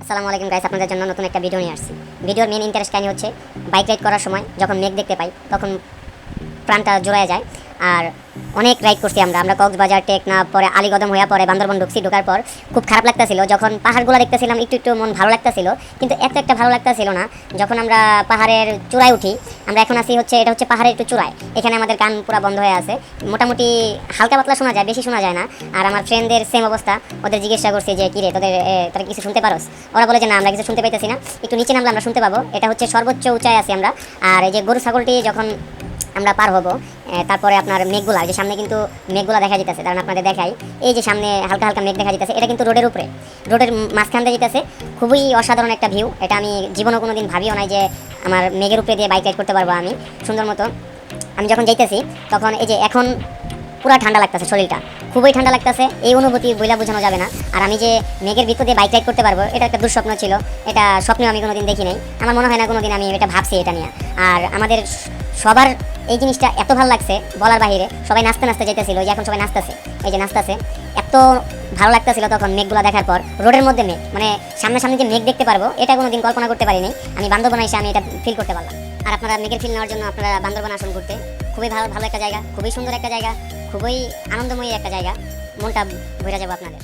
আসসালামু আলাইকুম গাইস, আপনাদের জন্য নতুন একটা ভিডিও নিয়ে আসছি। ভিডিওর মেন ইন্টারেস্ট কাহিনী হচ্ছে বাইক রাইড করার সময় যখন মেঘ দেখতে পাই তখন প্রাণটা জোড়ায় যায়। আর অনেক রাইড করছি আমরা কক্সবাজার, টেকনাফ, পরে আলীকদম হইয়া পরে বান্দরবন ঢুকছি। ঢোকার পর খুব খারাপ লাগতেছিল যখন পাহাড়গুলো দেখতেছিলাম, একটু মন ভালো লাগতেছিল, কিন্তু একটা ভালো লাগতেছিল না যখন আমরা পাহাড়ের চূড়ায় উঠি। আমরা এখন আছি এটা হচ্ছে পাহাড়ের একটু চূড়ায়। এখানে আমাদের কান পুরো বন্ধ হয়ে আছে, মোটামুটি হালকা পাতলা শোনা যায়, বেশি শোনা যায় না। আর আমার ফ্রেন্ডদের সেম অবস্থা, ওদের জিজ্ঞাসা করছি যে কিরে তোরা কিছু শুনতে পারোস? ওরা বলে যে না, আমরা কিছু শুনতে পাইতেছি না, একটু নিচে নামলে আমরা শুনতে পাবো। এটা হচ্ছে সর্বোচ্চ উঁচায় আছি আমরা। আর এই যে গরু ছাগলটি যখন আমরা পার হবো, তারপরে আপনার মেঘগুলা, যে সামনে কিন্তু মেঘগুলা দেখা যেতেছে, কারণ আপনাদের দেখাই, এই যে সামনে হালকা হালকা মেঘ দেখা যেতেছে, এটা কিন্তু রোডের উপরে, রোডের মাঝখান দিয়ে যেতেছে। খুবই অসাধারণ একটা ভিউ। এটা আমি জীবনে কোনো দিন ভাবিও নাই যে আমার মেঘের উপরে দিয়ে বাইক রাইড করতে পারবো আমি সুন্দর মতো। আমি যখন যাইতেছি তখন এই যে এখন পুরো ঠান্ডা লাগতেছে, শরীরটা খুবই ঠান্ডা লাগতেছে। এই অনুভূতি বইলা বোঝানো যাবে না। আর আমি যে মেঘের ভিতর দিয়ে বাইক রাইড করতে পারবো, এটা একটা দুঃস্বপ্ন ছিল। এটা স্বপ্নেও আমি কোনোদিন দেখি নাই, আমার মনে হয় না কোনোদিন আমি এটা ভাবছি এটা নিয়ে। আর আমাদের সবার এই জিনিসটা এত ভালো লাগছে বলার বাহিরে। সবাই নাচতে নাচতে যেতেছিল, যে এখন সবাই নাচতেছে, এই যে নাচতেছে, এত ভালো লাগতেছিল তখন মেঘগুলো দেখার পর। রোডের মধ্যে মেঘ, মানে সামনে যে মেঘ দেখতে পারবো, এটা কোনোদিন কল্পনা করতে পারিনি। আমি বান্দরবনে এসে আমি এটা ফিল করতে পারলাম। আর আপনারা মেঘের ফিল নেওয়ার জন্য আপনারা বান্দরবন আসুন ঘুরতে। খুবই ভালো একটা জায়গা, খুবই সুন্দর একটা জায়গা, খুবই আনন্দময়ী একটা জায়গা। মনটা ভরে যাবো আপনাদের।